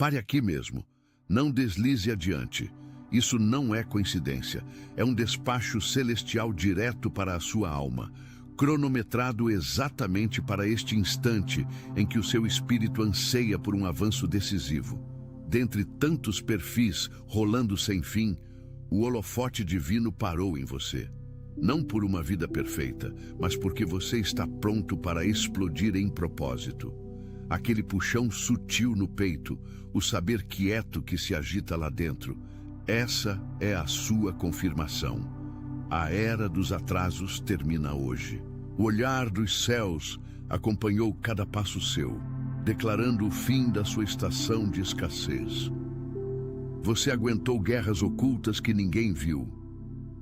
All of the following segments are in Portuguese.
Pare aqui mesmo. Não deslize adiante. Isso não é coincidência. É um despacho celestial direto para a sua alma, cronometrado exatamente para este instante em que o seu espírito anseia por um avanço decisivo. Dentre tantos perfis rolando sem fim, o holofote divino parou em você. Não por uma vida perfeita, mas porque você está pronto para explodir em propósito. Aquele puxão sutil no peito, o saber quieto que se agita lá dentro, essa é a sua confirmação. A era dos atrasos termina hoje. O olhar dos céus acompanhou cada passo seu, declarando o fim da sua estação de escassez. Você aguentou guerras ocultas que ninguém viu.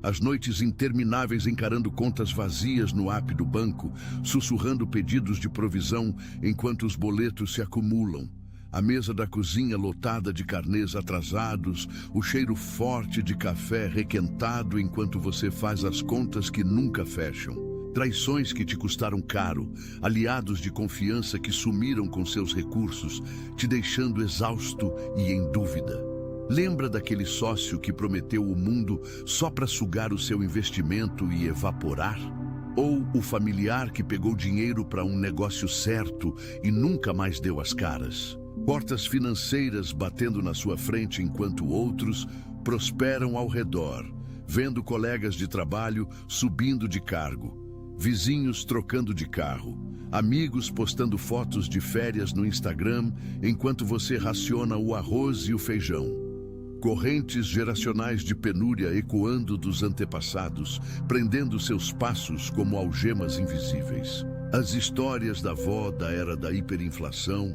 As noites intermináveis encarando contas vazias no app do banco, sussurrando pedidos de provisão enquanto os boletos se acumulam. A mesa da cozinha lotada de carnês atrasados, o cheiro forte de café requentado enquanto você faz as contas que nunca fecham. Traições que te custaram caro, aliados de confiança que sumiram com seus recursos, te deixando exausto e em dúvida. Lembra daquele sócio que prometeu o mundo só para sugar o seu investimento e evaporar? Ou o familiar que pegou dinheiro para um negócio certo e nunca mais deu as caras? Portas financeiras batendo na sua frente enquanto outros prosperam ao redor, vendo colegas de trabalho subindo de cargo, vizinhos trocando de carro, amigos postando fotos de férias no Instagram enquanto você raciona o arroz e o feijão. Correntes geracionais de penúria ecoando dos antepassados, prendendo seus passos como algemas invisíveis. As histórias da avó da era da hiperinflação,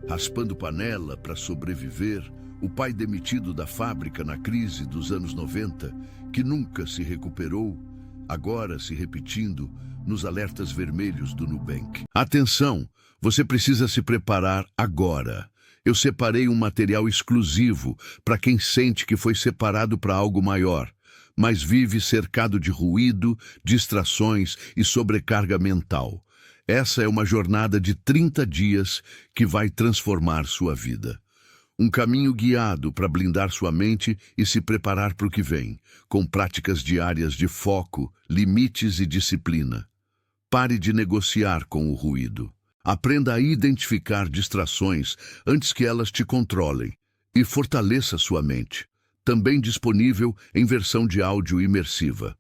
raspando panela para sobreviver, o pai demitido da fábrica na crise dos anos 90, que nunca se recuperou, agora se repetindo nos alertas vermelhos do Nubank. Atenção, você precisa se preparar agora. Eu separei um material exclusivo para quem sente que foi separado para algo maior, mas vive cercado de ruído, distrações e sobrecarga mental. Essa é uma jornada de 30 dias que vai transformar sua vida. Um caminho guiado para blindar sua mente e se preparar para o que vem, com práticas diárias de foco, limites e disciplina. Pare de negociar com o ruído. Aprenda a identificar distrações antes que elas te controlem e fortaleça sua mente. Também disponível em versão de áudio imersiva.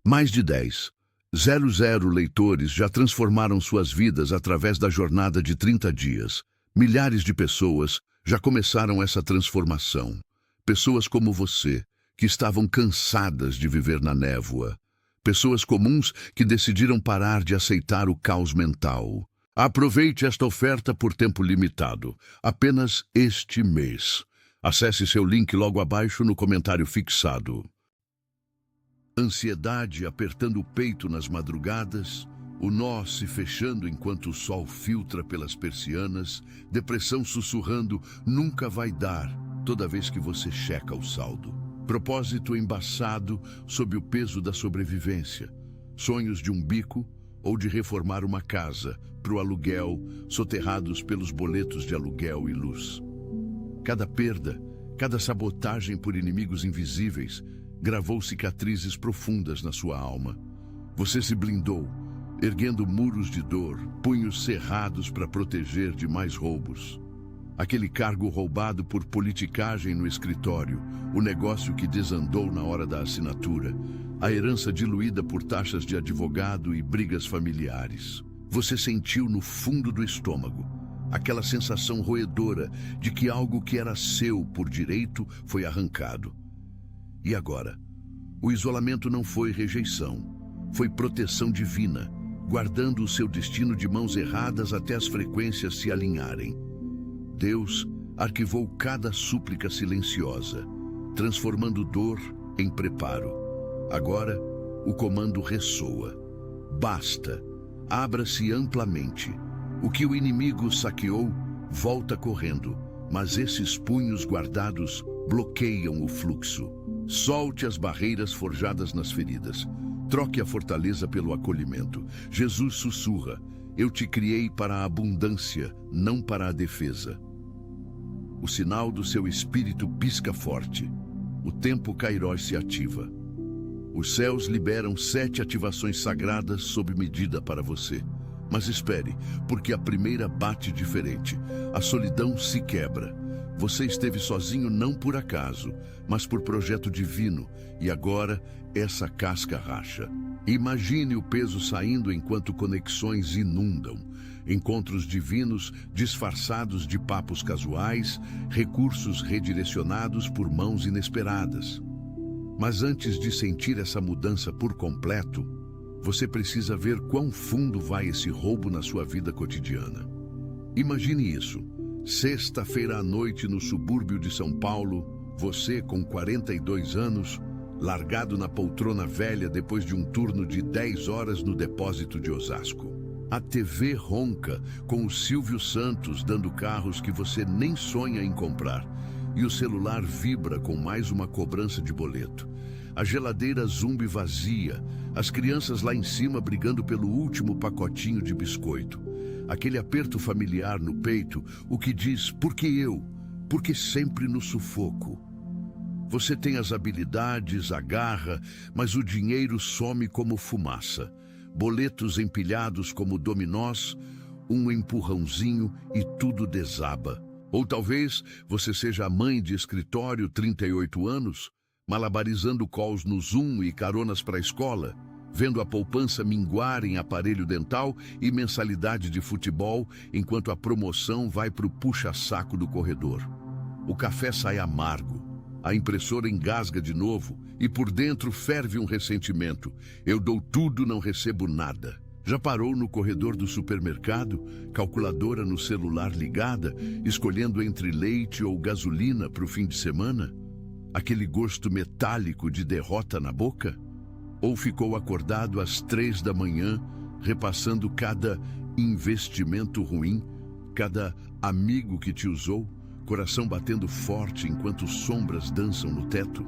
Mais de 10,000 leitores já transformaram suas vidas através da jornada de 30 dias. Milhares de pessoas já começaram essa transformação. Pessoas como você, que estavam cansadas de viver na névoa. Pessoas comuns que decidiram parar de aceitar o caos mental. Aproveite esta oferta por tempo limitado, apenas este mês. Acesse seu link logo abaixo no comentário fixado. Ansiedade apertando o peito nas madrugadas, o nó se fechando enquanto o sol filtra pelas persianas, depressão sussurrando nunca vai dar toda vez que você checa o saldo. Propósito embaçado sob o peso da sobrevivência, sonhos de um bico ou de reformar uma casa para o aluguel, soterrados pelos boletos de aluguel e luz. Cada perda, cada sabotagem por inimigos invisíveis, gravou cicatrizes profundas na sua alma. Você se blindou, erguendo muros de dor, punhos cerrados para proteger de mais roubos. Aquele cargo roubado por politicagem no escritório, o negócio que desandou na hora da assinatura, a herança diluída por taxas de advogado e brigas familiares. Você sentiu no fundo do estômago aquela sensação roedora de que algo que era seu por direito foi arrancado. E agora? O isolamento não foi rejeição, foi proteção divina, guardando o seu destino de mãos erradas até as frequências se alinharem. Deus arquivou cada súplica silenciosa, transformando dor em preparo. Agora, o comando ressoa. Basta. Abra-se amplamente. O que o inimigo saqueou, volta correndo, mas esses punhos guardados bloqueiam o fluxo. Solte as barreiras forjadas nas feridas. Troque a fortaleza pelo acolhimento. Jesus sussurra: eu te criei para a abundância, não para a defesa. O sinal do seu espírito pisca forte. O tempo Kairos se ativa. Os céus liberam 7 ativações sagradas sob medida para você. Mas espere, porque a primeira bate diferente. A solidão se quebra. Você esteve sozinho não por acaso, mas por projeto divino, e agora essa casca racha. Imagine o peso saindo enquanto conexões inundam. Encontros divinos disfarçados de papos casuais, recursos redirecionados por mãos inesperadas. Mas antes de sentir essa mudança por completo, você precisa ver quão fundo vai esse roubo na sua vida cotidiana. Imagine isso. Sexta-feira à noite no subúrbio de São Paulo, você com 42 anos, largado na poltrona velha depois de um turno de 10 horas no depósito de Osasco. A TV ronca com o Silvio Santos dando carros que você nem sonha em comprar. E o celular vibra com mais uma cobrança de boleto. A geladeira zumbi vazia, as crianças lá em cima brigando pelo último pacotinho de biscoito. Aquele aperto familiar no peito, o que diz, por que eu? Porque sempre no sufoco. Você tem as habilidades, a garra, mas o dinheiro some como fumaça. Boletos empilhados como dominós, um empurrãozinho e tudo desaba. Ou talvez você seja a mãe de escritório, 38 anos, malabarizando calls no Zoom e caronas para a escola, vendo a poupança minguar em aparelho dental e mensalidade de futebol, enquanto a promoção vai para o puxa-saco do corredor. O café sai amargo, a impressora engasga de novo e por dentro ferve um ressentimento. Eu dou tudo, não recebo nada. Já parou no corredor do supermercado, calculadora no celular ligada, escolhendo entre leite ou gasolina para o fim de semana? Aquele gosto metálico de derrota na boca? Ou ficou acordado às 3 da manhã, repassando cada investimento ruim, cada amigo que te usou, coração batendo forte enquanto sombras dançam no teto?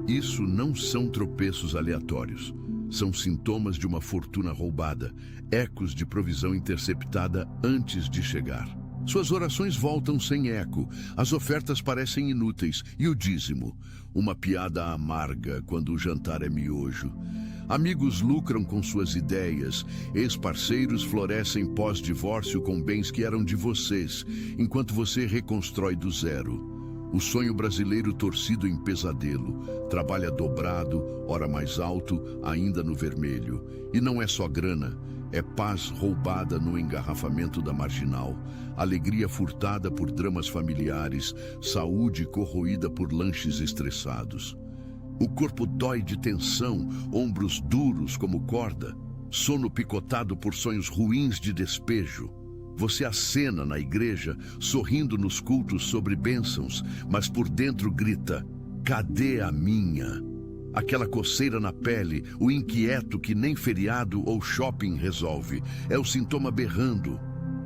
Isso não são tropeços aleatórios. São sintomas de uma fortuna roubada, ecos de provisão interceptada antes de chegar. Suas orações voltam sem eco, as ofertas parecem inúteis e o dízimo, uma piada amarga quando o jantar é miojo. Amigos lucram com suas ideias, ex-parceiros florescem pós-divórcio com bens que eram de vocês, enquanto você reconstrói do zero. O sonho brasileiro torcido em pesadelo, trabalha dobrado, hora mais alto, ainda no vermelho. E não é só grana, é paz roubada no engarrafamento da marginal, alegria furtada por dramas familiares, saúde corroída por lanches estressados. O corpo dói de tensão, ombros duros como corda, sono picotado por sonhos ruins de despejo. Você acena na igreja, sorrindo nos cultos sobre bênçãos, mas por dentro grita, cadê a minha? Aquela coceira na pele, o inquieto que nem feriado ou shopping resolve, é o sintoma berrando.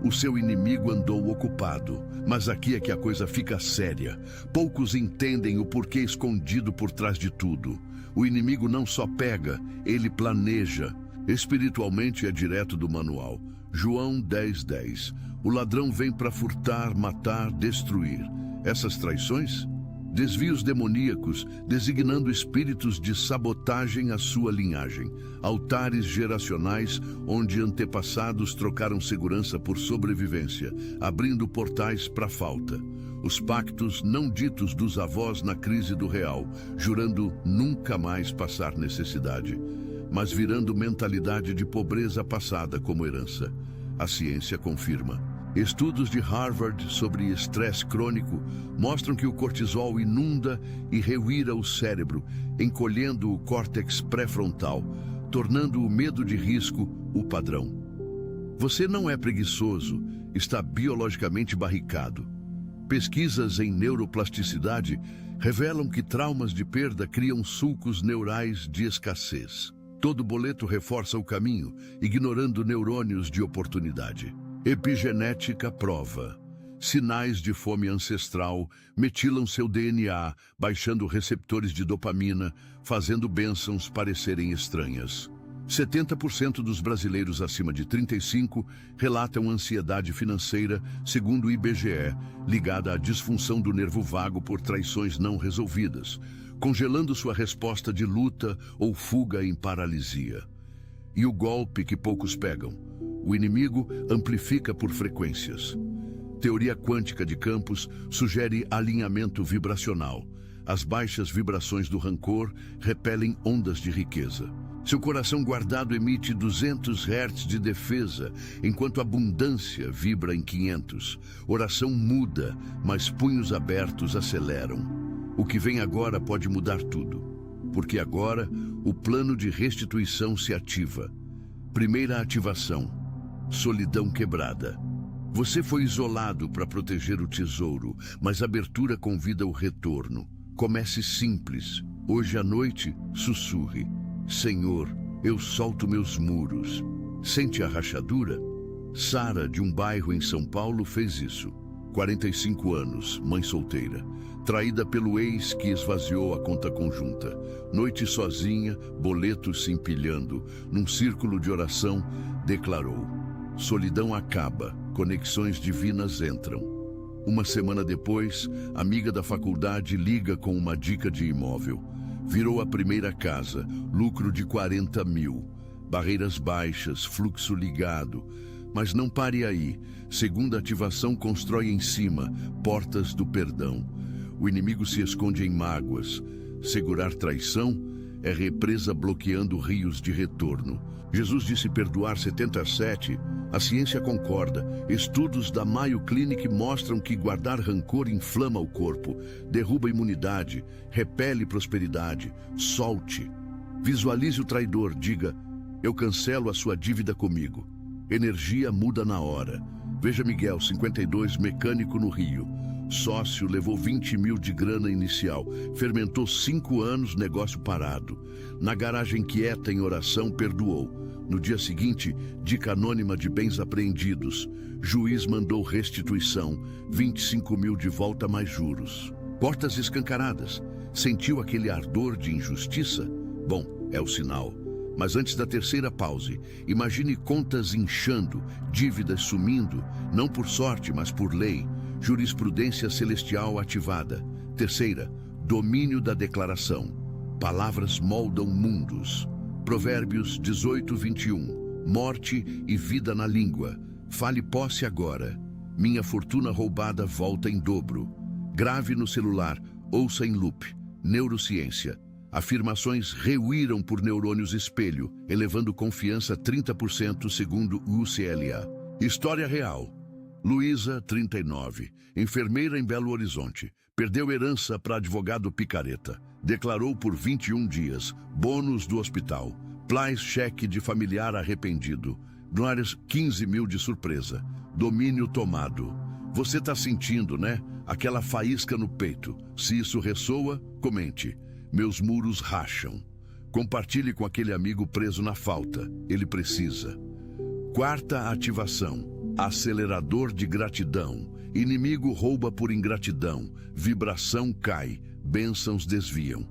O seu inimigo andou ocupado, mas aqui é que a coisa fica séria. Poucos entendem o porquê escondido por trás de tudo. O inimigo não só pega, ele planeja. Espiritualmente é direto do manual. João 10:10. O ladrão vem para furtar, matar, destruir. Essas traições? Desvios demoníacos, designando espíritos de sabotagem à sua linhagem. Altares geracionais, onde antepassados trocaram segurança por sobrevivência, abrindo portais para a falta. Os pactos não ditos dos avós na crise do real, jurando nunca mais passar necessidade, mas virando mentalidade de pobreza passada como herança. A ciência confirma. Estudos de Harvard sobre estresse crônico mostram que o cortisol inunda e revira o cérebro, encolhendo o córtex pré-frontal, tornando o medo de risco o padrão. Você não é preguiçoso, está biologicamente barricado. Pesquisas em neuroplasticidade revelam que traumas de perda criam sulcos neurais de escassez. Todo boleto reforça o caminho, ignorando neurônios de oportunidade. Epigenética prova. Sinais de fome ancestral metilam seu DNA, baixando receptores de dopamina, fazendo bênçãos parecerem estranhas. 70% dos brasileiros acima de 35 relatam ansiedade financeira, segundo o IBGE, ligada à disfunção do nervo vago por traições não resolvidas, congelando sua resposta de luta ou fuga em paralisia. E o golpe que poucos pegam. O inimigo amplifica por frequências. Teoria quântica de campos sugere alinhamento vibracional. As baixas vibrações do rancor repelem ondas de riqueza. Seu coração guardado emite 200 Hz de defesa, enquanto a abundância vibra em 500. Oração muda, mas punhos abertos aceleram. O que vem agora pode mudar tudo, porque agora o plano de restituição se ativa. Primeira ativação: solidão quebrada. Você foi isolado para proteger o tesouro, mas a abertura convida o retorno. Comece simples. Hoje à noite, sussurre: Senhor, eu solto meus muros. Sente a rachadura? Sara, de um bairro em São Paulo, fez isso. 45 anos, mãe solteira. Traída pelo ex que esvaziou a conta conjunta. Noite sozinha, boletos se empilhando. Num círculo de oração, declarou: solidão acaba, conexões divinas entram. Uma semana depois, amiga da faculdade liga com uma dica de imóvel. Virou a primeira casa, lucro de 40 mil. Barreiras baixas, fluxo ligado. Mas não pare aí. Segunda ativação constrói em cima, portas do perdão. O inimigo se esconde em mágoas. Segurar traição é represa bloqueando rios de retorno. Jesus disse perdoar 77. A ciência concorda. Estudos da Mayo Clinic mostram que guardar rancor inflama o corpo, derruba a imunidade, repele prosperidade. Solte. Visualize o traidor, diga: eu cancelo a sua dívida comigo. Energia muda na hora. Veja Miguel, 52, mecânico no Rio. Sócio, levou 20 mil de grana inicial. Fermentou 5 anos, negócio parado. Na garagem quieta, em oração, perdoou. No dia seguinte, dica anônima de bens apreendidos. Juiz mandou restituição. 25 mil de volta mais juros. Portas escancaradas. Sentiu aquele ardor de injustiça? Bom, é o sinal. Mas antes da terceira pause, imagine contas inchando, dívidas sumindo, não por sorte, mas por lei. Jurisprudência celestial ativada. Terceira, domínio da declaração. Palavras moldam mundos. Provérbios 18, 21. Morte e vida na língua. Fale posse agora. Minha fortuna roubada volta em dobro. Grave no celular, ouça em loop. Neurociência. Afirmações rehuíram por neurônios espelho, elevando confiança 30% segundo o UCLA. História real. Luísa, 39, enfermeira em Belo Horizonte, perdeu herança para advogado picareta. Declarou por 21 dias, bônus do hospital, plais cheque de familiar arrependido, glórias 15 mil de surpresa, domínio tomado. Você tá sentindo, né? Aquela faísca no peito. Se isso ressoa, comente. Meus muros racham. Compartilhe com aquele amigo preso na falta. Ele precisa. Quarta ativação. Acelerador de gratidão. Inimigo rouba por ingratidão. Vibração cai. Bênçãos desviam.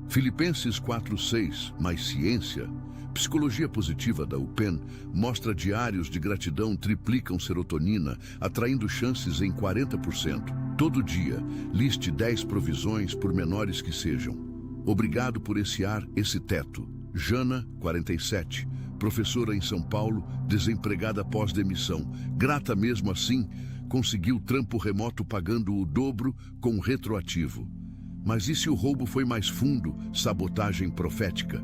Filipenses 4:6, mais ciência. Psicologia positiva da UPenn mostra diários de gratidão triplicam serotonina, atraindo chances em 40%. Todo dia, liste 10 provisões, por menores que sejam. Obrigado por esse ar, esse teto. Jana, 47, professora em São Paulo, desempregada após demissão. Grata mesmo assim, conseguiu trampo remoto pagando o dobro com retroativo. Mas e se o roubo foi mais fundo? Sabotagem profética.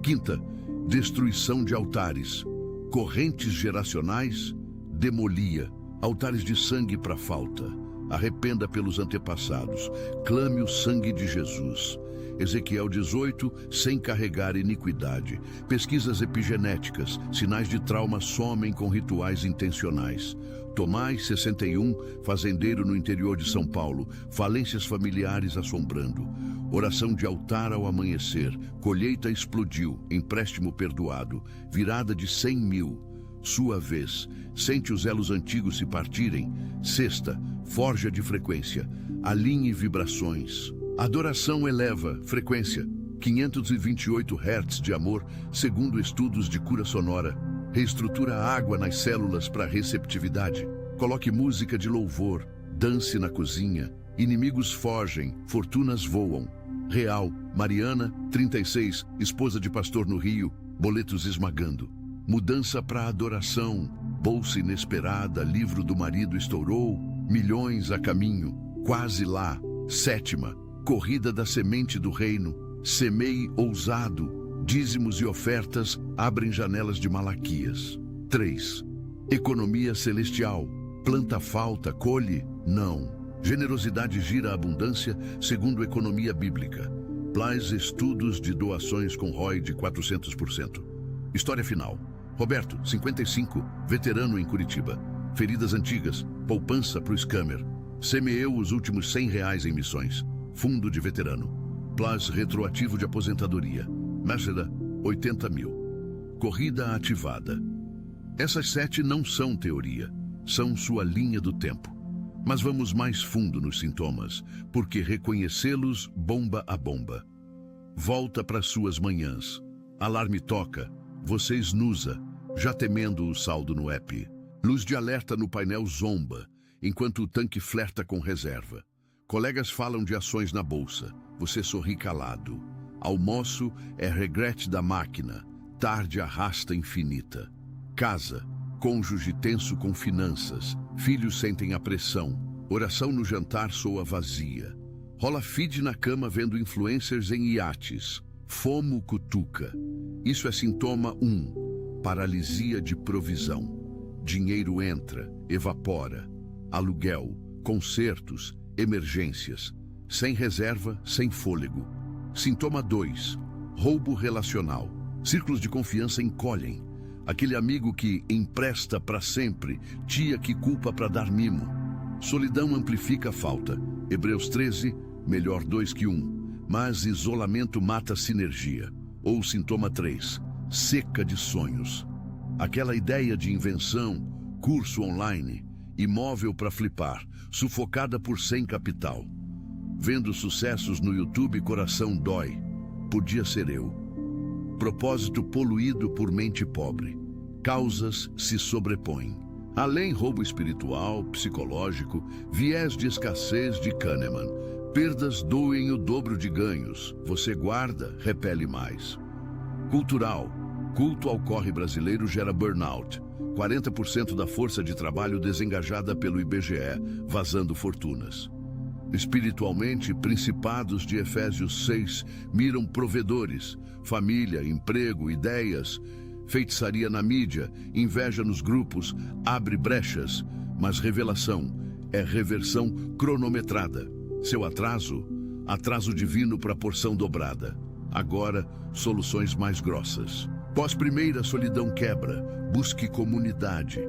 Quinta, destruição de altares. Correntes geracionais, demolia. Altares de sangue para falta. Arrependa pelos antepassados. Clame o sangue de Jesus. Ezequiel 18, sem carregar iniquidade. Pesquisas epigenéticas, sinais de trauma somem com rituais intencionais. Tomás 61, fazendeiro no interior de São Paulo, falências familiares assombrando. Oração de altar ao amanhecer, colheita explodiu, empréstimo perdoado, virada de 100 mil. Sua vez, sente os elos antigos se partirem. Sexta, forja de frequência, alinhe vibrações. Adoração eleva frequência. 528 Hz de amor, segundo estudos de cura sonora. Reestrutura a água nas células para receptividade. Coloque música de louvor. Dance na cozinha. Inimigos fogem, fortunas voam. Real, Mariana, 36, esposa de pastor no Rio, boletos esmagando. Mudança para adoração. Bolsa inesperada, livro do marido estourou. Milhões a caminho. Quase lá. 7ª, corrida da semente do reino. Semeie ousado. Dízimos e ofertas abrem janelas de Malaquias. 3. Economia celestial. Planta falta, colhe? Não. Generosidade gira a abundância, segundo economia bíblica. Plais estudos de doações com ROI de 400%. História final. Roberto, 55, veterano em Curitiba. Feridas antigas, poupança para o scammer. Semeou os últimos R$100 em missões. Fundo de veterano. Plais retroativo de aposentadoria. Meseda, 80 mil. Corrida ativada. Essas 7 não são teoria, são sua linha do tempo. Mas vamos mais fundo nos sintomas, porque reconhecê-los bomba a bomba. Volta para suas manhãs. Alarme toca, você snusa, já temendo o saldo no app. Luz de alerta no painel zomba, enquanto o tanque flerta com reserva. Colegas falam de ações na bolsa, você sorri calado. Almoço é regret da máquina, tarde arrasta infinita. Casa, cônjuge tenso com finanças, filhos sentem a pressão, oração no jantar soa vazia. Rola feed na cama vendo influencers em iates, fomo cutuca. Isso é sintoma 1, paralisia de provisão. Dinheiro entra, evapora, aluguel, concertos, emergências, sem reserva, sem fôlego. Sintoma 2, roubo relacional. Círculos de confiança encolhem. Aquele amigo que empresta para sempre, tia que culpa para dar mimo. Solidão amplifica a falta. Hebreus 13, melhor 2 que 1. Mas isolamento mata sinergia. Ou sintoma 3, seca de sonhos. Aquela ideia de invenção, curso online, imóvel para flipar, sufocada por sem capital. Vendo sucessos no YouTube, coração dói. Podia ser eu. Propósito poluído por mente pobre. Causas se sobrepõem. Além roubo espiritual, psicológico, viés de escassez de Kahneman. Perdas doem o dobro de ganhos. Você guarda, repele mais. Cultural. Culto ao corre brasileiro gera burnout. 40% da força de trabalho desengajada pelo IBGE, vazando fortunas. Espiritualmente, principados de Efésios 6 miram provedores, família, emprego, ideias, feitiçaria na mídia, inveja nos grupos, abre brechas, mas revelação é reversão cronometrada. Seu atraso, atraso divino para porção dobrada. Agora, soluções mais grossas. Pós-primeira solidão quebra, busque comunidade.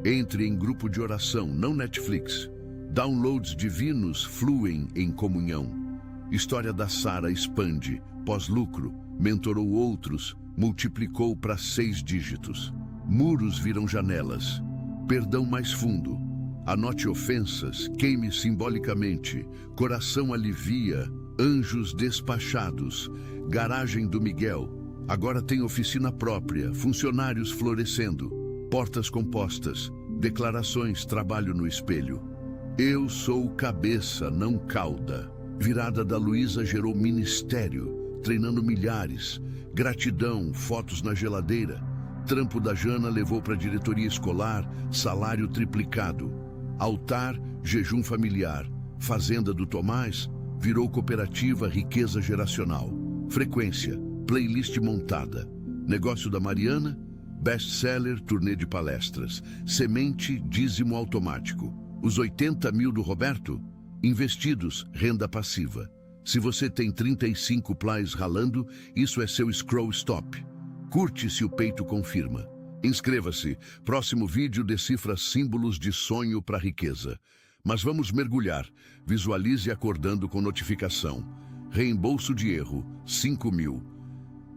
Entre em grupo de oração, não Netflix. Downloads divinos fluem em comunhão. História da Sara expande, pós-lucro, mentorou outros, multiplicou para 6 dígitos. Muros viram janelas. Perdão mais fundo. Anote ofensas, queime simbolicamente. Coração alivia, anjos despachados. Garagem do Miguel. Agora tem oficina própria, funcionários florescendo. Portas compostas, declarações, trabalho no espelho. Eu sou cabeça, não cauda. Virada da Luísa gerou ministério, treinando milhares. Gratidão, fotos na geladeira. Trampo da Jana levou para a diretoria escolar, salário triplicado. Altar, jejum familiar. Fazenda do Tomás, virou cooperativa, riqueza geracional. Frequência, playlist montada. Negócio da Mariana, best-seller, turnê de palestras. Semente, dízimo automático. Os 80 mil do Roberto, investidos, renda passiva. Se você tem 35 plays ralando, isso é seu scroll stop. Curte se o peito confirma. Inscreva-se. Próximo vídeo decifra símbolos de sonho para riqueza. Mas vamos mergulhar. Visualize acordando com notificação. Reembolso de erro, 5 mil.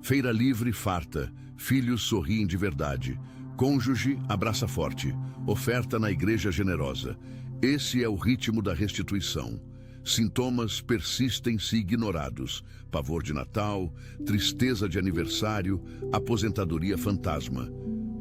Feira livre farta. Filhos sorriem de verdade. Cônjuge abraça forte. Oferta na igreja generosa. Esse é o ritmo da restituição. Sintomas persistem-se ignorados. Pavor de Natal, tristeza de aniversário, aposentadoria fantasma.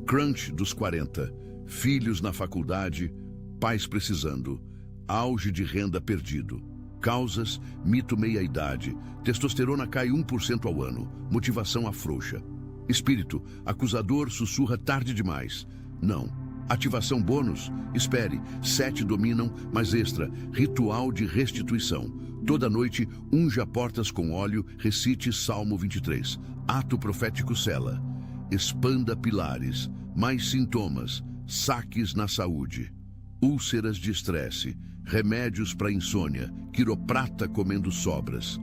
Crunch dos 40, filhos na faculdade, pais precisando. Auge de renda perdido. Causas, mito meia-idade. Testosterona cai 1% ao ano. Motivação afrouxa. Espírito, acusador sussurra tarde demais. Não. Ativação bônus? Espere, 7 dominam, mas extra, ritual de restituição. Toda noite, unja portas com óleo, recite Salmo 23. Ato profético sela. Expanda pilares, mais sintomas, saques na saúde. Úlceras de estresse, remédios para insônia, quiroprata comendo sobras.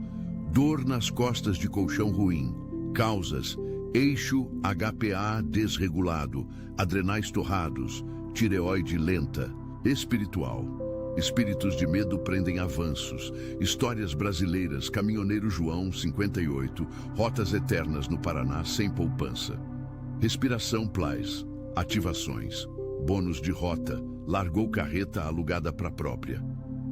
Dor nas costas de colchão ruim. Causas, eixo HPA desregulado, adrenais torrados, tireoide lenta, espiritual. Espíritos de medo prendem avanços. Histórias brasileiras, caminhoneiro João, 58, rotas eternas no Paraná sem poupança. Respiração Plais, ativações, bônus de rota, largou carreta alugada para própria.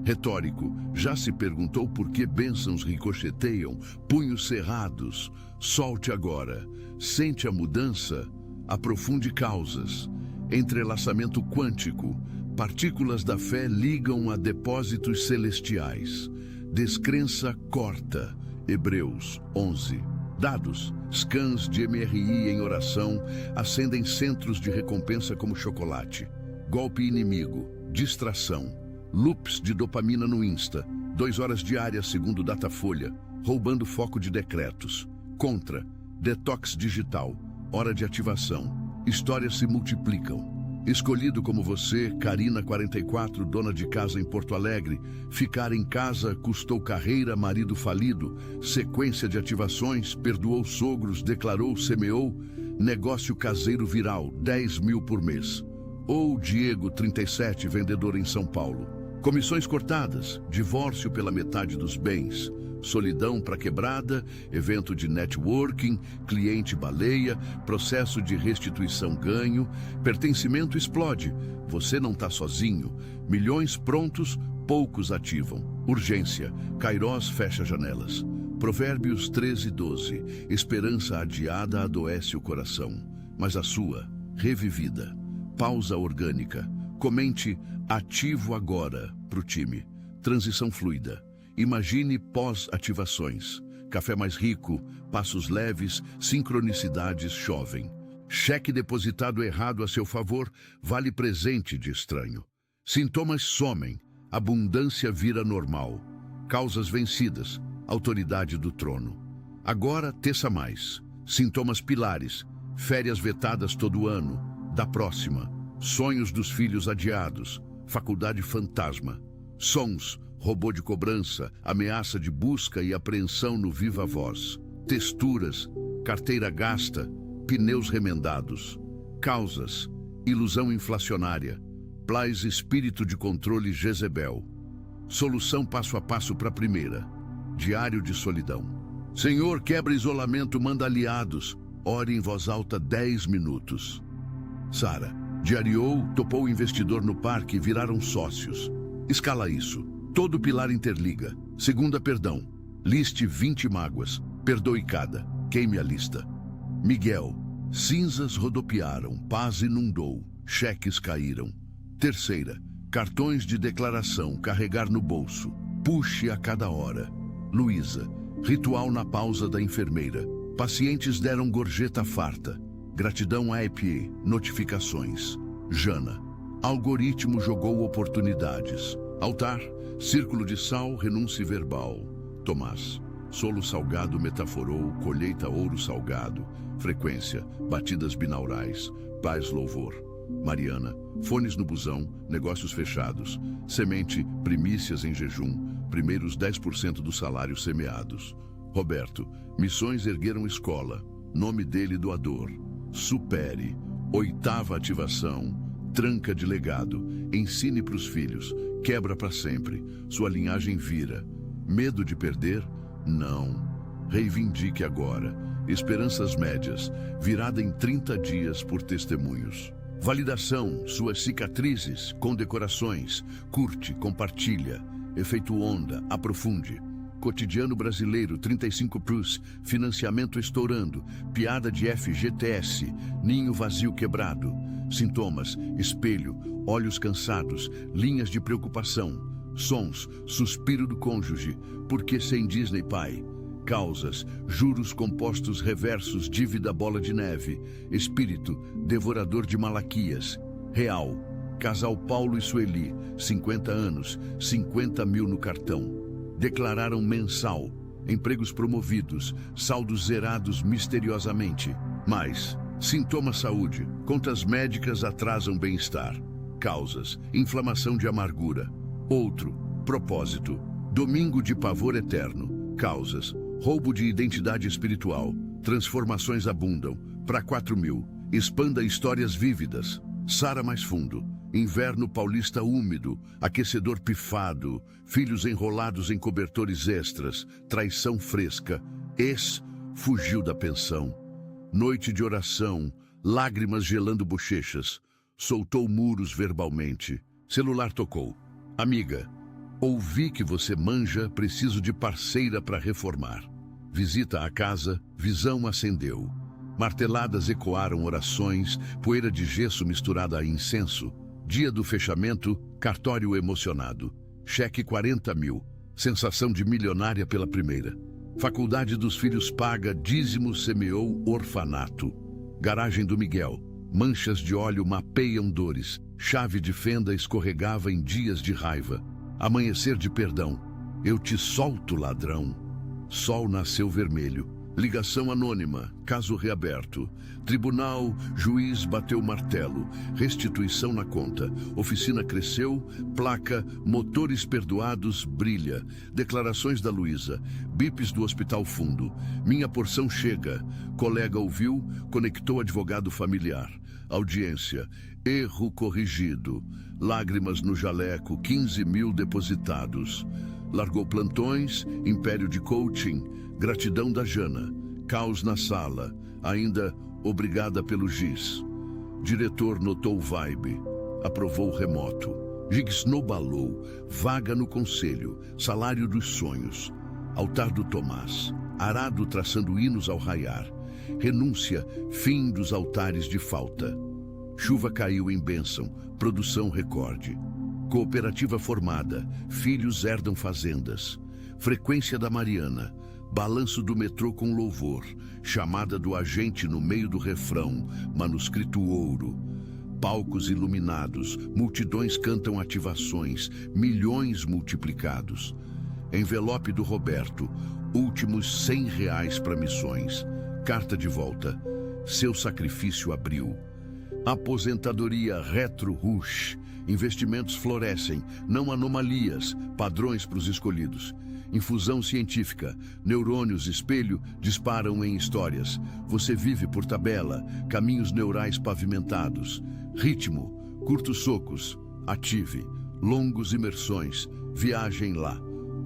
Retórico, já se perguntou por que bênçãos ricocheteiam, punhos cerrados, solte agora, sente a mudança, aprofunde causas, entrelaçamento quântico, partículas da fé ligam a depósitos celestiais, descrença corta, Hebreus 11. Dados, scans de MRI em oração, acendem centros de recompensa como chocolate, golpe inimigo, distração, loops de dopamina no Insta, 2 horas diárias segundo Datafolha, roubando foco de decretos. Contra, detox digital, hora de ativação, histórias se multiplicam. Escolhido como você, Karina 44, dona de casa em Porto Alegre, ficar em casa custou carreira, marido falido, sequência de ativações, perdoou sogros, declarou, semeou, negócio caseiro viral, 10 mil por mês. Ou Diego 37, vendedor em São Paulo. Comissões cortadas, divórcio pela metade dos bens, solidão para quebrada, evento de networking, cliente baleia, processo de restituição ganho, pertencimento explode, você não está sozinho, milhões prontos, poucos ativam, urgência, Kairós fecha janelas. Provérbios 13:12, esperança adiada adoece o coração, mas a sua, revivida. Pausa orgânica, comente ativo agora pro time, transição fluida. Imagine pós-ativações, café mais rico, passos leves, sincronicidades chovem. Cheque depositado errado a seu favor, vale presente de estranho. Sintomas somem, abundância vira normal. Causas vencidas, autoridade do trono. Agora teça mais, sintomas pilares, férias vetadas todo ano, da próxima, sonhos dos filhos adiados, faculdade fantasma, sons, robô de cobrança, ameaça de busca e apreensão no viva voz, texturas, carteira gasta, pneus remendados, causas, ilusão inflacionária, Plais espírito de controle Jezebel, solução passo a passo para a primeira, diário de solidão. Senhor, quebra isolamento, manda aliados, ore em voz alta 10 minutos. Sara, diariou, topou o investidor no parque e viraram sócios. Escala isso. Todo pilar interliga. Segunda, perdão. Liste 20 mágoas. Perdoe cada. Queime a lista. Miguel. Cinzas rodopiaram. Paz inundou. Cheques caíram. Terceira. Cartões de declaração. Carregar no bolso. Puxe a cada hora. Luísa. Ritual na pausa da enfermeira. Pacientes deram gorjeta farta. Gratidão a EPE. Notificações. Jana. Algoritmo jogou oportunidades. Altar. Círculo de sal, renúncia verbal. Tomás. Solo salgado metaforou, colheita ouro salgado. Frequência, batidas binaurais. Paz louvor. Mariana. Fones no busão, negócios fechados. Semente, primícias em jejum. Primeiros 10% do salário semeados. Roberto. Missões ergueram escola. Nome dele doador. Supere. 8ª ativação. Tranca de legado. Ensine para os filhos. Quebra para sempre. Sua linhagem vira. Medo de perder? Não. Reivindique agora. Esperanças médias. Virada em 30 dias por testemunhos. Validação. Suas cicatrizes. Condecorações. Curte, compartilha. efeito onda, aprofunde. Cotidiano brasileiro, 35+, financiamento estourando, piada de FGTS, ninho vazio quebrado. Sintomas, espelho, olhos cansados, linhas de preocupação. Sons, suspiro do cônjuge, por que sem Disney pai? Causas, juros compostos reversos, dívida bola de neve. Espírito, devorador de Malaquias. Real, casal Paulo e Sueli, 50 anos, 50 mil no cartão. Declararam mensal, empregos promovidos, saldos zerados misteriosamente. Mais, sintomas saúde, contas médicas atrasam bem-estar. Causas, inflamação de amargura. Outro, propósito, domingo de pavor eterno. Causas, roubo de identidade espiritual. Transformações abundam. Para 4.000, expanda histórias vívidas. Sara mais fundo. Inverno paulista úmido, aquecedor pifado, filhos enrolados em cobertores extras, traição fresca, fugiu da pensão. Noite de oração, lágrimas gelando bochechas, soltou muros verbalmente. Celular tocou. Amiga, ouvi que você manja, preciso de parceira para reformar. Visita à casa, visão acendeu. Marteladas ecoaram orações, poeira de gesso misturada a incenso. Dia do fechamento, cartório emocionado. Cheque 40.000, sensação de milionária pela primeira. Faculdade dos filhos paga, dízimo semeou orfanato. Garagem do Miguel, manchas de óleo mapeiam dores. Chave de fenda escorregava em dias de raiva. Amanhecer de perdão, eu te solto, ladrão. Sol nasceu vermelho. Ligação anônima, caso reaberto. Tribunal, juiz bateu martelo. Restituição na conta. Oficina cresceu. Placa, motores perdoados, brilha. Declarações da Luísa. Bips do Hospital Fundo. Minha porção chega. Colega ouviu, conectou advogado familiar. Audiência. Erro corrigido. Lágrimas no jaleco, 15.000 depositados. Largou plantões, império de coaching. Gratidão da Jana, caos na sala, ainda obrigada pelo giz. Diretor notou vibe, aprovou remoto. Gig snowballou, vaga no conselho, salário dos sonhos. Altar do Tomás, arado traçando hinos ao raiar. Renúncia, fim dos altares de falta. Chuva caiu em bênção, produção recorde. Cooperativa formada, filhos herdam fazendas. Frequência da Mariana. Balanço do metrô com louvor, chamada do agente no meio do refrão, manuscrito ouro. Palcos iluminados, multidões cantam ativações, milhões multiplicados. Envelope do Roberto, últimos R$100 para missões. Carta de volta, seu sacrifício abriu. Aposentadoria retro rush, investimentos florescem, não anomalias, padrões para os escolhidos. Infusão científica, neurônios espelho disparam em histórias. Você vive por tabela, caminhos neurais pavimentados. Ritmo, curtos socos, ative. Longos imersões, viagem lá.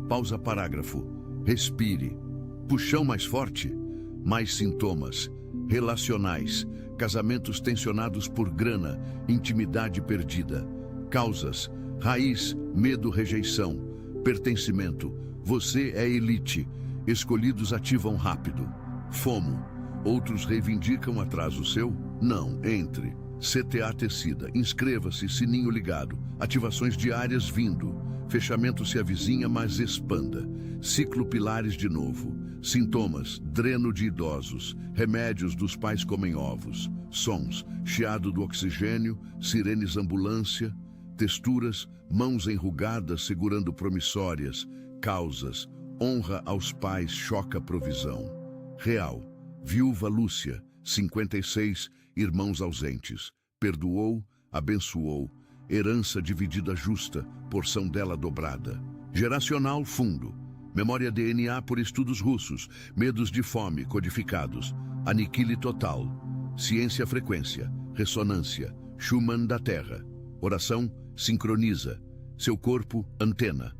Pausa parágrafo, respire. Puxão mais forte, mais sintomas. Relacionais, casamentos tensionados por grana, intimidade perdida. Causas, raiz, medo, rejeição. Pertencimento, você é elite, escolhidos ativam rápido. FOMO, outros reivindicam atraso seu? Não, entre. CTA Tecida, inscreva-se, sininho ligado, ativações diárias vindo. Fechamento se avizinha, mas expanda. Ciclo pilares de novo. Sintomas, dreno de idosos, remédios dos pais comem ovos. Sons, chiado do oxigênio, sirenes ambulância. Texturas, mãos enrugadas segurando promissórias. Causas, honra aos pais choca provisão. Real, viúva Lúcia, 56, irmãos ausentes. Perdoou, abençoou, herança dividida justa, porção dela dobrada. Geracional fundo, memória DNA por estudos russos, medos de fome codificados. Aniquile total, ciência frequência, ressonância, Schumann da Terra. Oração, sincroniza, seu corpo, antena.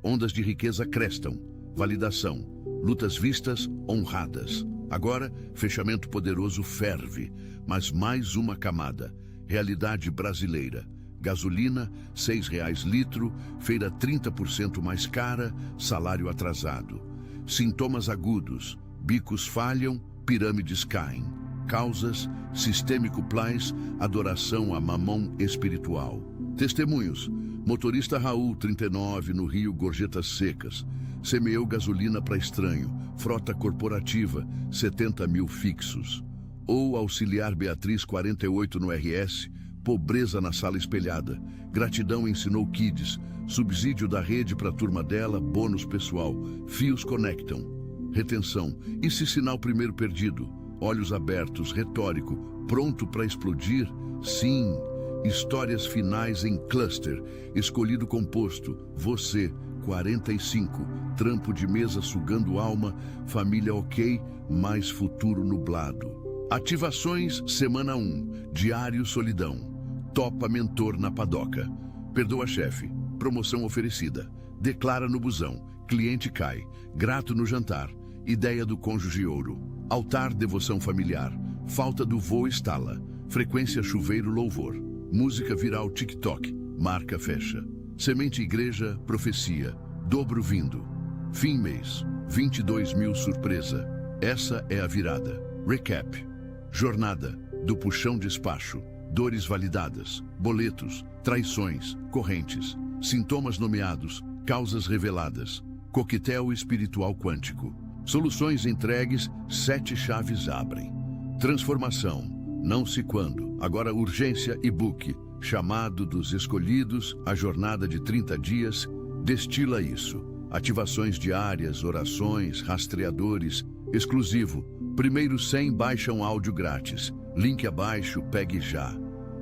Ondas de riqueza crestam, validação, lutas vistas, honradas. Agora, fechamento poderoso ferve, mas mais uma camada, realidade brasileira. Gasolina, R$ 6 litro, feira 30% mais cara, salário atrasado. Sintomas agudos, bicos falham, pirâmides caem. Causas, sistêmico plais, adoração a mamão espiritual. Testemunhos, motorista Raul, 39, no Rio, gorjetas secas. Semeou gasolina para estranho, frota corporativa, 70 mil fixos. Ou auxiliar Beatriz, 48, no RS, pobreza na sala espelhada. Gratidão ensinou kids, subsídio da rede para a turma dela, bônus pessoal. Fios conectam. Retenção, e se sinal primeiro perdido? Olhos abertos, retórico, pronto para explodir? Sim. Histórias finais em cluster, escolhido composto, você, 45, trampo de mesa sugando alma, família ok, mais futuro nublado. Ativações, semana 1, diário solidão, topa mentor na padoca, perdoa chefe, promoção oferecida, declara no busão, cliente cai, grato no jantar, ideia do cônjuge ouro. Altar, devoção familiar, falta do voo estala, frequência chuveiro louvor, música viral TikTok, marca fecha, semente igreja, profecia, dobro vindo, fim mês, 22 mil surpresa, essa é a virada, recap, jornada, do puxão despacho, dores validadas, boletos, traições, correntes, sintomas nomeados, causas reveladas, coquetel espiritual quântico. Soluções entregues, 7 chaves abrem. Transformação, não se quando, agora urgência e book. Chamado dos escolhidos, a jornada de 30 dias, destila isso. Ativações diárias, orações, rastreadores, exclusivo. Primeiros 100 baixam áudio grátis. Link abaixo, pegue já.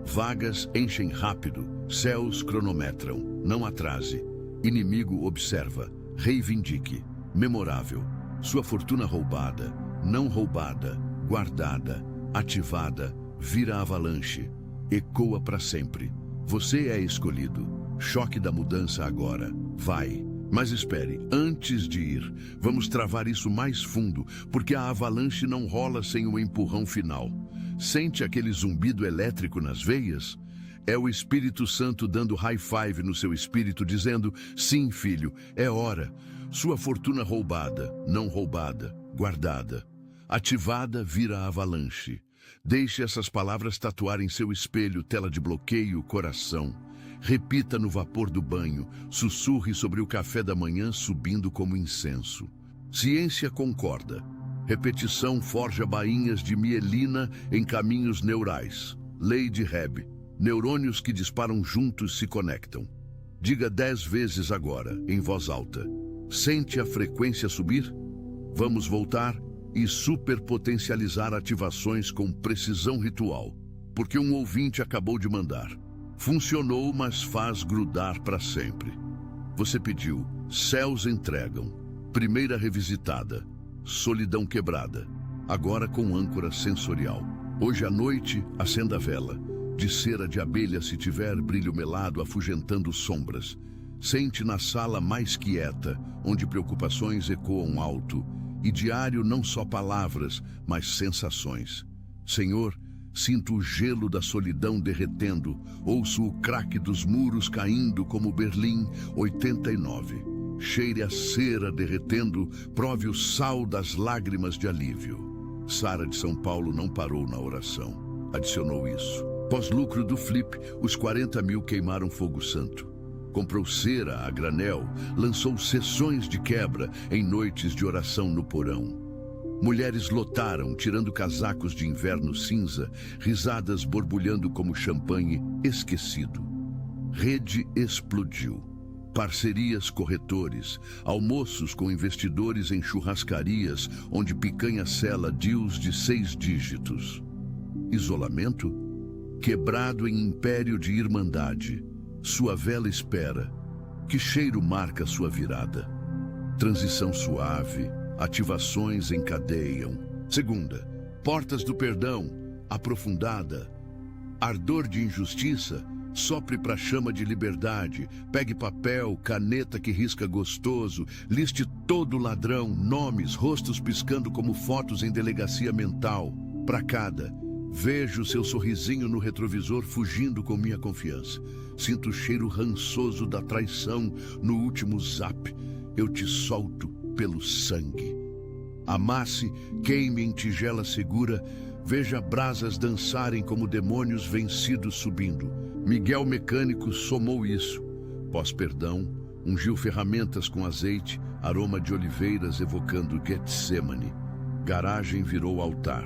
Vagas enchem rápido, céus cronometram, não atrase. Inimigo observa, reivindique. Memorável. Sua fortuna roubada, não roubada, guardada, ativada, vira avalanche, ecoa para sempre. Você é escolhido. Choque da mudança agora. Vai. Mas espere, antes de ir, vamos travar isso mais fundo, porque a avalanche não rola sem o empurrão final. Sente aquele zumbido elétrico nas veias? É o Espírito Santo dando high five no seu espírito, dizendo, sim, filho, é hora. Sua fortuna roubada, não roubada, guardada, ativada vira avalanche. Deixe essas palavras tatuar em seu espelho, tela de bloqueio, coração. Repita no vapor do banho, sussurre sobre o café da manhã subindo como incenso. Ciência concorda. Repetição forja bainhas de mielina em caminhos neurais. Lei de Hebb. Neurônios que disparam juntos se conectam. Diga 10 vezes agora, em voz alta. Sente a frequência subir? Vamos voltar e superpotencializar ativações com precisão ritual, porque um ouvinte acabou de mandar. Funcionou, mas faz grudar para sempre. Você pediu, céus entregam. Primeira revisitada, solidão quebrada. Agora com âncora sensorial. Hoje à noite, acenda a vela. De cera de abelha se tiver brilho melado afugentando sombras. Sente na sala mais quieta, onde preocupações ecoam alto, e diário não só palavras, mas sensações. Senhor, sinto o gelo da solidão derretendo, ouço o craque dos muros caindo como Berlim, 89. Cheire a cera derretendo, prove o sal das lágrimas de alívio. Sara de São Paulo não parou na oração. Adicionou isso. Pós-lucro do flip, os 40 mil queimaram fogo santo. Comprou cera a granel, lançou sessões de quebra em noites de oração no porão. Mulheres lotaram, tirando casacos de inverno cinza, risadas borbulhando como champanhe esquecido. Rede explodiu. Parcerias corretores, almoços com investidores em churrascarias, onde picanha sela deals de 6 dígitos. Isolamento? Quebrado em império de irmandade. Sua vela espera. Que cheiro marca sua virada? Transição suave, ativações encadeiam. Segunda, portas do perdão, aprofundada. Ardor de injustiça, sopre pra chama de liberdade. Pegue papel, caneta que risca gostoso. Liste todo ladrão, nomes, rostos piscando como fotos em delegacia mental. Pra cada, Vejo seu sorrisinho no retrovisor fugindo com minha confiança. Sinto o cheiro rançoso da traição no último zap. Eu te solto pelo sangue. Amasse, queime em tigela segura. Veja brasas dançarem como demônios vencidos subindo. Miguel Mecânico somou isso. Pós-perdão, ungiu ferramentas com azeite, aroma de oliveiras evocando Getsemane. Garagem virou altar.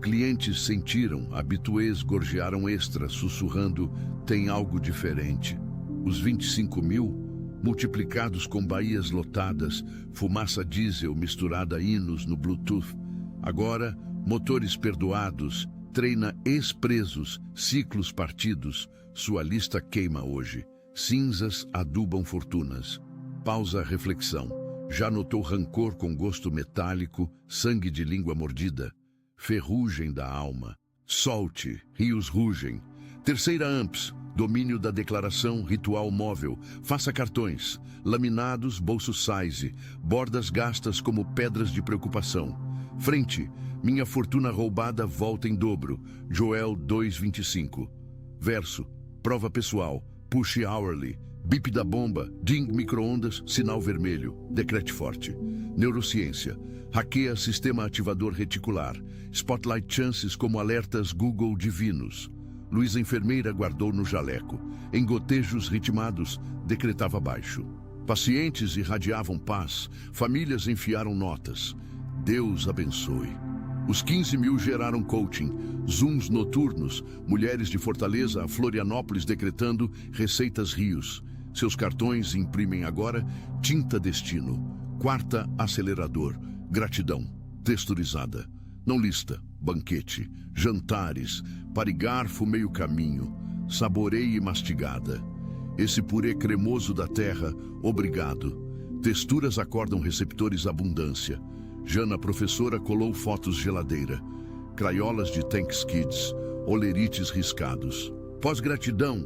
Clientes sentiram, habituês gorjearam extra, sussurrando, tem algo diferente. Os 25 mil, multiplicados com baías lotadas, fumaça diesel misturada a hinos no Bluetooth. Agora, motores perdoados, treina ex-presos, ciclos partidos, sua lista queima hoje. Cinzas adubam fortunas. Pausa reflexão. Já notou rancor com gosto metálico, sangue de língua mordida? Ferrugem da alma. Solte, rios rugem. Terceira AMPS, domínio da declaração, ritual móvel. Faça cartões, laminados, bolso size, bordas gastas como pedras de preocupação. Frente, minha fortuna roubada volta em dobro. Joel 2:25. Verso, prova pessoal, push hourly. Bip da bomba, ding micro-ondas, sinal vermelho, decrete forte. Neurociência, hackeia sistema ativador reticular. Spotlight chances como alertas Google divinos. Luísa enfermeira guardou no jaleco. Em gotejos ritmados, decretava baixo. Pacientes irradiavam paz, famílias enfiaram notas. Deus abençoe. Os 15 mil geraram coaching, zooms noturnos, mulheres de Fortaleza a Florianópolis decretando receitas rios. Seus cartões imprimem agora tinta destino. Quarta acelerador, gratidão, texturizada. Não lista, banquete, jantares, parigarfo meio caminho, saboreie mastigada. Esse purê cremoso da terra, obrigado. Texturas acordam receptores abundância. Jana, professora, colou fotos geladeira. Craiolas de Thanks Kids, olerites riscados. Pós-gratidão,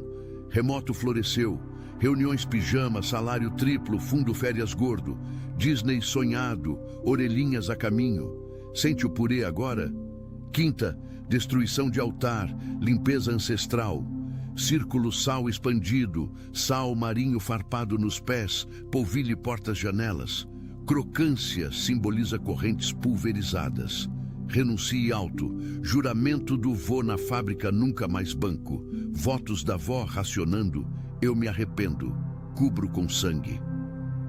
remoto floresceu. Reuniões pijama, salário triplo, fundo férias gordo. Disney sonhado, orelhinhas a caminho. Sente o purê agora? Quinta, destruição de altar, limpeza ancestral. Círculo sal expandido, sal marinho farpado nos pés, polvilho portas-janelas. Crocância simboliza correntes pulverizadas. Renuncie alto, juramento do vô na fábrica nunca mais banco. Votos da vó racionando, eu me arrependo, cubro com sangue.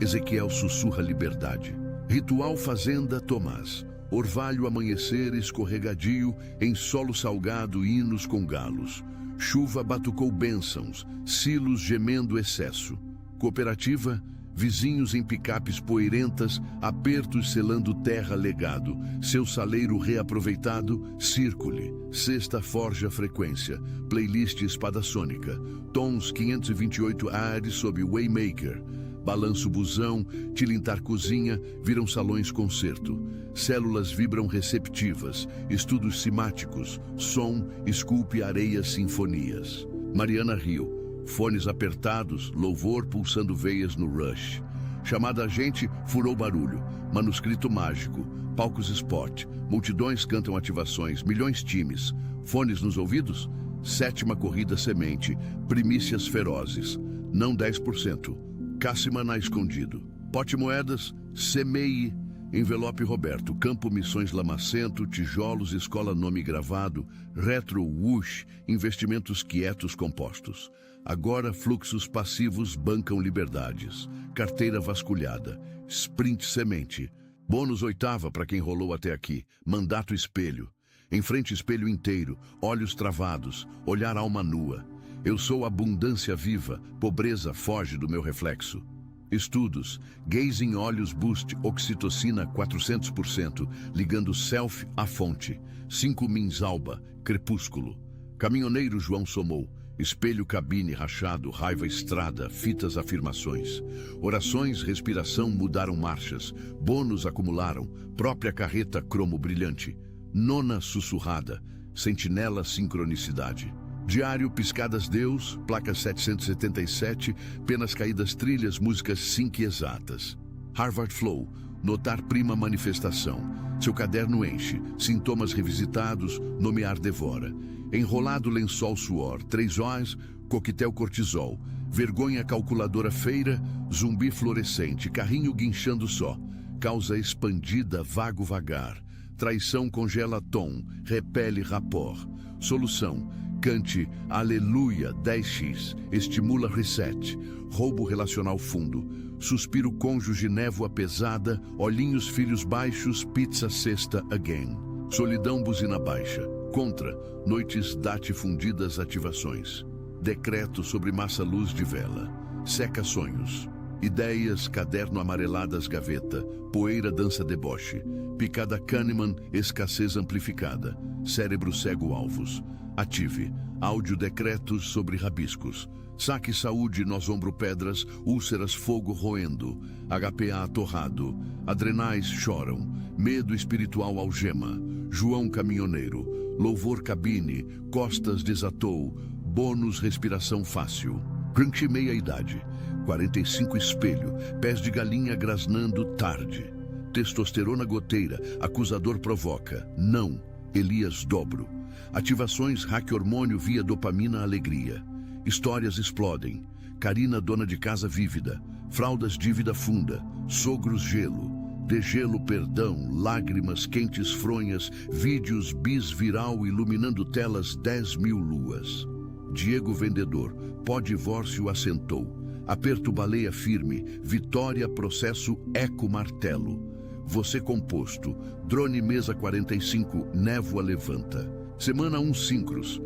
Ezequiel sussurra liberdade. Ritual fazenda Tomás. Orvalho amanhecer escorregadio, em solo salgado hinos com galos. Chuva batucou bênçãos, silos gemendo excesso. Cooperativa, vizinhos em picapes poeirentas, apertos selando terra legado. Seu saleiro reaproveitado, círcule. Sexta forja frequência, playlist espada sônica. Tons 528 ares sob Waymaker. Balanço busão, tilintar cozinha, viram salões concerto. Células vibram receptivas, estudos simáticos, som, esculpe areias sinfonias. Mariana Rio, fones apertados, louvor pulsando veias no rush. Chamada agente, furou barulho, manuscrito mágico, palcos spot, multidões cantam ativações, milhões times, fones nos ouvidos? Sétima corrida semente, primícias ferozes, não 10%. Cássima escondido. Pote moedas, semeie. Envelope Roberto, Campo Missões Lamacento, tijolos, escola nome gravado, retro whoosh, investimentos quietos compostos. Agora fluxos passivos bancam liberdades. Carteira vasculhada, sprint semente. Bônus oitava para quem rolou até aqui, mandato espelho. Em frente espelho inteiro, olhos travados, olhar alma nua. Eu sou abundância viva, pobreza foge do meu reflexo. Estudos, gaze em olhos boost, oxitocina 400%, ligando self à fonte. 5 mins alba, crepúsculo. Caminhoneiro João somou, espelho cabine rachado, raiva estrada, fitas afirmações. Orações, respiração mudaram marchas, bônus acumularam, própria carreta cromo brilhante. Nona sussurrada, sentinela sincronicidade. Diário, piscadas Deus, placa 777, penas caídas trilhas, músicas sync exatas. Harvard Flow, notar prima manifestação. Seu caderno enche, sintomas revisitados, nomear devora. Enrolado lençol suor, 3 horas, coquetel cortisol. Vergonha calculadora feira, zumbi fluorescente, carrinho guinchando só. Causa expandida, vago vagar. Traição congela tom, repele rapor. Solução, cante aleluia 10x, estimula reset. Roubo relacional fundo. Suspiro cônjuge névoa pesada, olhinhos filhos baixos, pizza sexta again. Solidão buzina baixa. Contra, noites date fundidas ativações. Decreto sobre massa luz de vela. Seca sonhos. Ideias, caderno amareladas gaveta. Poeira dança deboche. Picada Kahneman, escassez amplificada. Cérebro cego alvos. Ative. Áudio decretos sobre rabiscos. Saque saúde nós ombro pedras, úlceras fogo roendo. HPA torrado. Adrenais choram. Medo espiritual algema. João caminhoneiro. Louvor cabine. Costas desatou. Bônus respiração fácil. Crunch meia idade. 45 espelho. Pés de galinha grasnando tarde. Testosterona goteira. Acusador provoca. Não. Elias dobro. Ativações hack hormônio via dopamina alegria. Histórias explodem. Karina dona de casa vívida. Fraldas dívida funda. Sogros gelo. Degelo perdão. Lágrimas quentes fronhas. Vídeos bis viral iluminando telas 10.000 luas. Diego vendedor. Pó-divórcio assentou. Aperto baleia firme. Vitória processo eco martelo. Você composto. Drone mesa 45. Névoa levanta. Semana 1 Sincros.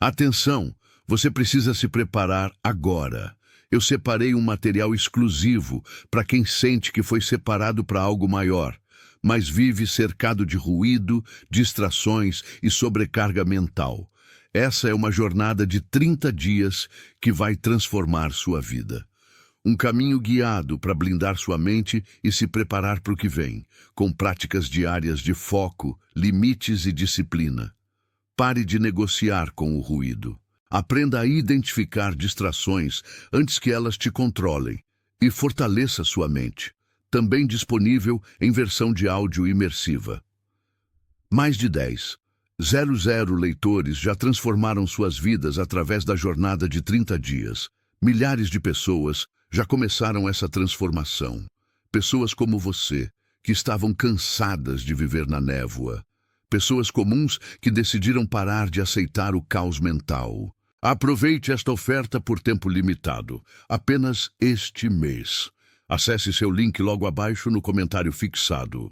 Atenção! Você precisa se preparar agora. Eu separei um material exclusivo para quem sente que foi separado para algo maior, mas vive cercado de ruído, distrações e sobrecarga mental. Essa é uma jornada de 30 dias que vai transformar sua vida. Um caminho guiado para blindar sua mente e se preparar para o que vem, com práticas diárias de foco, limites e disciplina. Pare de negociar com o ruído. Aprenda a identificar distrações antes que elas te controlem e fortaleça sua mente. Também disponível em versão de áudio imersiva. Mais de 10,00 leitores já transformaram suas vidas através da jornada de 30 dias. Milhares de pessoas já começaram essa transformação. Pessoas como você, que estavam cansadas de viver na névoa. Pessoas comuns que decidiram parar de aceitar o caos mental. Aproveite esta oferta por tempo limitado, apenas este mês. Acesse seu link logo abaixo no comentário fixado.